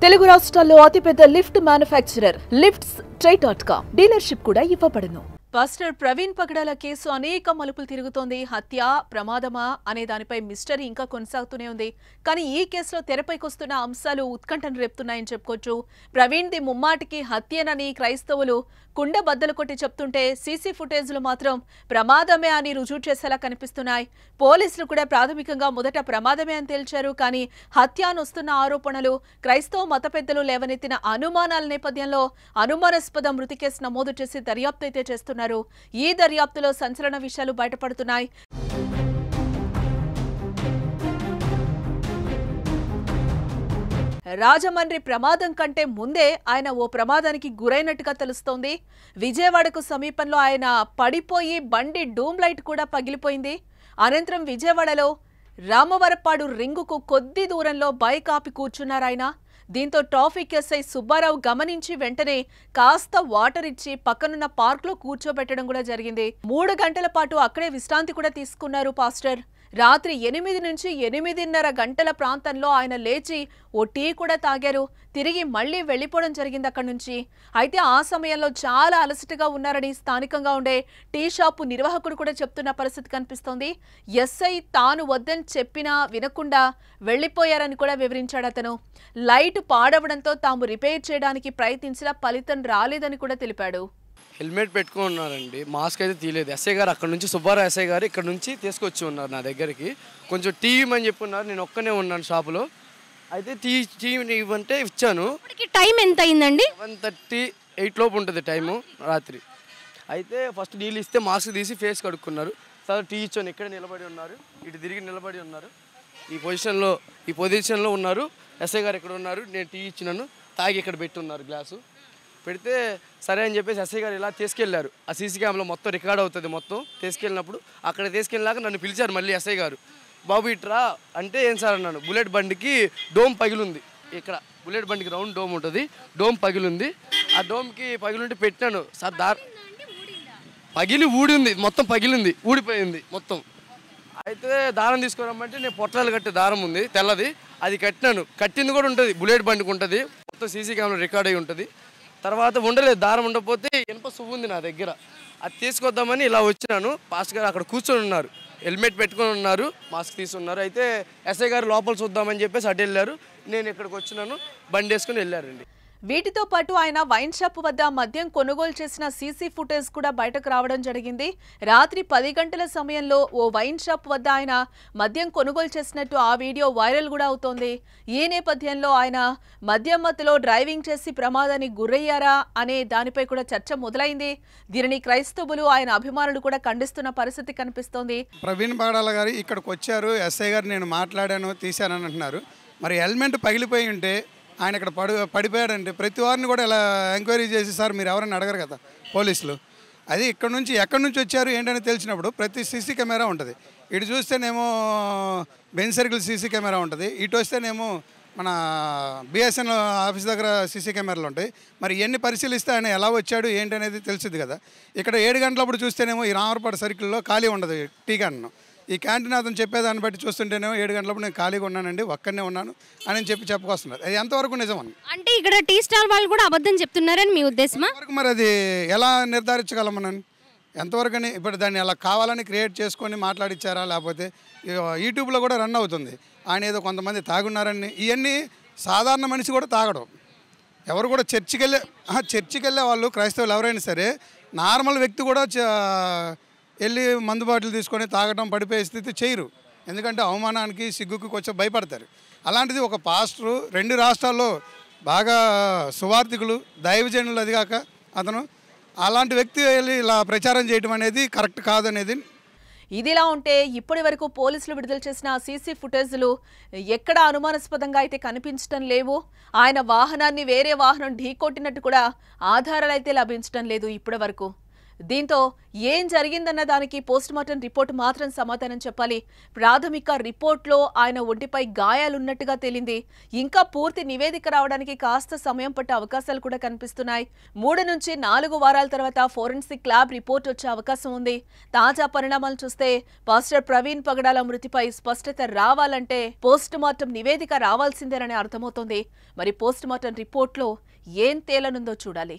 తెలుగు రాష్ట్రాల్లో అతిపెద్ద lift manufacturer lifts ట్రై.com dealership కూడా ఇవ్వబడును. పాస్టర్ ప్రవీణ్ పగడాల కేసు అనేక మలుపులు తిరుగుతోంది. హత్య, ప్రమాదమా అనే దానిపై మిస్టరీ ఇంకా కొనసాగుతూనే ఉంది. కానీ ఈ కేసులో తెరపైకొస్తున్న అంశాలు ఉత్కంఠను రేపుతున్నాయని చెప్పుకోవచ్చు. ప్రవీణ్ది ముమ్మాటికి హత్యేనని క్రైస్తవులు కుండ బద్దలు కొట్టి చెప్తుంటే సీసీ ఫుటేజ్లు మాత్రం ప్రమాదమే అని రుజువు చేసేలా కనిపిస్తున్నాయి. పోలీసులు కూడా ప్రాథమికంగా మొదట ప్రమాదమే అని తేల్చారు. కానీ హత్య అని వస్తున్న ఆరోపణలు, క్రైస్తవ మత పెద్దలు లేవనెత్తిన అనుమానాల నేపథ్యంలో అనుమానాస్పద మృతి కేసు నమోదు చేసి దర్యాప్తు అయితే చేస్తున్నారు. ఈ దర్యాప్తులో సంచలన విషయాలు బయటపడుతున్నాయి. రాజమండ్రి ప్రమాదం కంటే ముందే ఆయన ఓ ప్రమాదానికి గురైనట్టుగా తెలుస్తోంది. విజయవాడకు సమీపంలో ఆయన పడిపోయి బండి డూమ్ లైట్ కూడా పగిలిపోయింది. అనంతరం విజయవాడలో రామవరపాడు రింగుకు కొద్ది దూరంలో బైక్ ఆపి కూర్చున్నారాయన. దీంతో ట్రాఫిక్ ఎస్ఐ సుబ్బారావు గమనించి వెంటనే కాస్త వాటర్ ఇచ్చి పక్కనున్న పార్క్ లో కూర్చోబెట్టడం కూడా జరిగింది. 3 గంటల పాటు అక్కడే విశ్రాంతి కూడా తీసుకున్నారు పాస్టర్. రాత్రి 8 నుంచి 8:30 గంటల ప్రాంతంలో ఆయన లేచి ఓ టీ కూడా తాగారు. తిరిగి మళ్లీ వెళ్లిపోవడం జరిగింది అక్కడి నుంచి. అయితే ఆ సమయంలో చాలా అలసటగా ఉన్నారని స్థానికంగా ఉండే టీ షాపు నిర్వాహకుడు కూడా చెప్తున్న పరిస్థితి కనిపిస్తోంది. ఎస్ఐ తాను వద్దని చెప్పినా వినకుండా వెళ్లిపోయారని కూడా వివరించాడు అతను. లైట్ పాడవడంతో తాము రిపేర్ చేయడానికి ప్రయత్నించినా ఫలితం రాలేదని కూడా తెలిపాడు. హెల్మెట్ పెట్టుకుని ఉన్నారండి, మాస్క్ అయితే తీయలేదు. ఎస్ఐ గారు అక్కడ నుంచి సుబ్బారావు ఎస్ఐ గారు ఇక్కడ నుంచి తీసుకొచ్చి ఉన్నారు నా దగ్గరికి. కొంచెం టీ ఇవ్వమని చెప్పున్నారు. నేను ఒక్కనే ఉన్నాను షాపులో. అయితే టీ ఇవ్వంటే ఇచ్చాను. టైం ఎంత అయిందండి? 7:38 లోపు ఉంటుంది టైము రాత్రి. అయితే ఫస్ట్ నీళ్ళు ఇస్తే మాస్క్ తీసి ఫేస్ కడుక్కున్నారు. తర్వాత టీ ఇచ్చాను. ఇక్కడ నిలబడి ఉన్నారు, ఇటు తిరిగి నిలబడి ఉన్నారు. ఈ పొజిషన్లో ఉన్నారు. ఎస్ఐ గారు ఇక్కడ ఉన్నారు. నేను టీ ఇచ్చినాను, తాగి ఇక్కడ పెట్టి ఉన్నారు గ్లాసు. పెడితే సరే అని చెప్పేసి ఎస్ఐ గారు ఇలా తీసుకెళ్లారు. ఆ సీసీ కెమెరాలో మొత్తం రికార్డ్ అవుతుంది. మొత్తం తీసుకెళ్ళినప్పుడు అక్కడ తీసుకెళ్ళాక నన్ను పిలిచారు మళ్ళీ ఎస్ఐ గారు. బాబు ఇట్రా అంటే ఏం సార్ అన్నాను. బుల్లెట్ బండికి డోమ్ పగిలింది. ఇక్కడ బుల్లెట్ బండికి రౌండ్ డోమ్ ఉంటుంది, డోమ్ పగిలింది. ఆ డోమ్కి పగిలింటే పెట్టినాను సార్. పగిలి ఊడింది, మొత్తం పగిలింది, ఊడిపోయింది మొత్తం. అయితే దారం తీసుకురమ్మంటే నేను పొట్లాలు కట్టే దారం ఉంది తెల్లది, అది కట్టినాను. కట్టింది కూడా ఉంటుంది, బుల్లెట్ బండికి ఉంటుంది. మొత్తం సీసీ కెమెరా రికార్డ్ అయి ఉంటుంది. తర్వాత ఉండలేదు, దారం ఉండకపోతే ఇనుప సువ్వు ఉంది నా దగ్గర, అది తీసుకొద్దామని ఇలా వచ్చినాను. పాస్టర్ గారు అక్కడ కూర్చొని ఉన్నారు, హెల్మెట్ పెట్టుకొని ఉన్నారు, మాస్క్ తీసుకున్నారు. అయితే ఎస్ఐ గారు లోపల చూద్దామని చెప్పేసి అటు వెళ్ళారు. నేను ఇక్కడికి వచ్చినాను, బండి వేసుకుని వెళ్ళారండి. వీటితో పాటు ఆయన వైన్ షాప్ వద్ద మద్యం కొనుగోలు చేసిన సీసీ ఫుటేజ్ కూడా బయటకు రావడం జరిగింది. రాత్రి 10 గంటల సమయంలో ఓ వైన్ షాప్ వద్ద ఆయన మద్యం కొనుగోలు చేసినట్టు ఆ వీడియో వైరల్ కూడా అవుతోంది. ఈ నేపథ్యంలో ఆయన మద్యం మత్తులో డ్రైవింగ్ చేసి ప్రమాదానికి గురయ్యారా అనే దానిపై కూడా చర్చ మొదలైంది. దీనిని క్రైస్తవులు, ఆయన అభిమానులు కూడా ఖండిస్తున్న పరిస్థితి కనిపిస్తోంది. ప్రవీణ్ పగడాల గారు ఇక్కడికి వచ్చారు, ఎస్ఐ గారు నేను మాట్లాడాను, తీశానని అంటున్నారు. మరి హెల్మెట్ పగిలిపోయి ఉంటే ఆయన ఇక్కడ పడిపోయాడంటే ప్రతి వారిని కూడా ఇలా ఎంక్వైరీ చేసి సార్ మీరు ఎవరైనా అడగరు కదా పోలీసులు. అది ఇక్కడ నుంచి ఎక్కడి నుంచి వచ్చారు ఏంటని తెలిసినప్పుడు ప్రతి సీసీ కెమెరా ఉంటుంది. ఇటు చూస్తేనేమో బెంజ్ సర్కిల్ సీసీ కెమెరా ఉంటుంది, ఇటు వస్తేనేమో మన బిఎస్ఎన్ఎల్ ఆఫీస్ దగ్గర సీసీ కెమెరాలు ఉంటాయి. మరి ఇవన్నీ పరిశీలిస్తే ఆయన ఎలా వచ్చాడు ఏంటి అనేది తెలిసింది కదా. ఇక్కడ 7 గంటలప్పుడు చూస్తేనేమో ఈ రామవరపాడు సర్కిల్లో ఖాళీ ఉండదు టీ క్యాంటీన్. ఈ క్యాంటీన్ అతను చెప్పేదాన్ని బట్టి చూస్తుంటేనేమో 7 గంటలప్పుడు నేను ఖాళీగా ఉన్నానండి, ఒక్కనే ఉన్నాను అని చెప్పుకొస్తున్నారు. అది ఎంతవరకు నిజం అని అంటే ఇక్కడ టీ స్టాల్ వాళ్ళు కూడా అబద్ధం చెప్తున్నారని మీ ఉద్దేశమా? మరి అది ఎలా నిర్ధారించగలమని ఎంతవరకు అని? ఇప్పుడు దాన్ని అలా కావాలని క్రియేట్ చేసుకొని మాట్లాడిచ్చారా, లేకపోతే యూట్యూబ్లో కూడా రన్ అవుతుంది ఆయన ఏదో కొంతమంది తాగున్నారని. ఇవన్నీ సాధారణ మనిషి కూడా తాగడం. ఎవరు కూడా చర్చికి వెళ్ళే వాళ్ళు క్రైస్తవులు ఎవరైనా సరే నార్మల్ వ్యక్తి కూడా వెళ్ళి మందు బాటిల్ తీసుకొని తాగడం, పడిపోయే స్థితి చేయరు. ఎందుకంటే అవమానానికి, సిగ్గుకి కొంచెం భయపడతారు. అలాంటిది ఒక పాస్టరు 2 రాష్ట్రాల్లో బాగా సువార్థికులు, దైవజనులు, అది కాక అతను అలాంటి వ్యక్తి వెళ్ళి ఇలా ప్రచారం చేయడం అనేది కరెక్ట్ కాదనేది. ఇదిలా ఉంటే ఇప్పటి వరకు పోలీసులు విడుదల చేసిన సీసీ ఫుటేజ్లు ఎక్కడ అనుమానాస్పదంగా అయితే కనిపించడం లేవు. ఆయన వాహనాన్ని వేరే వాహనం ఢీకొట్టినట్టు కూడా ఆధారాలు అయితే లభించడం లేదు ఇప్పటి వరకు. దీంతో ఏం జరిగిందన్న దానికి పోస్టుమార్టం రిపోర్టు మాత్రం సమాధానం చెప్పాలి. ప్రాథమిక రిపోర్ట్లో ఆయన ఒంటిపై గాయాలున్నట్టుగా తేలింది. ఇంకా పూర్తి నివేదిక రావడానికి కాస్త సమయం పట్టే అవకాశాలు కూడా కనిపిస్తున్నాయి. 3 నుంచి 4 వారాల తర్వాత ఫోరెన్సిక్ ల్యాబ్ రిపోర్ట్ వచ్చే అవకాశం ఉంది. తాజా పరిణామాలు చూస్తే పాస్టర్ ప్రవీణ్ పగడాల మృతిపై స్పష్టత రావాలంటే పోస్టుమార్టం నివేదిక రావాల్సిందేనని అర్థమవుతోంది. మరి పోస్టుమార్టం రిపోర్ట్లో ఏం తేలనుందో చూడాలి.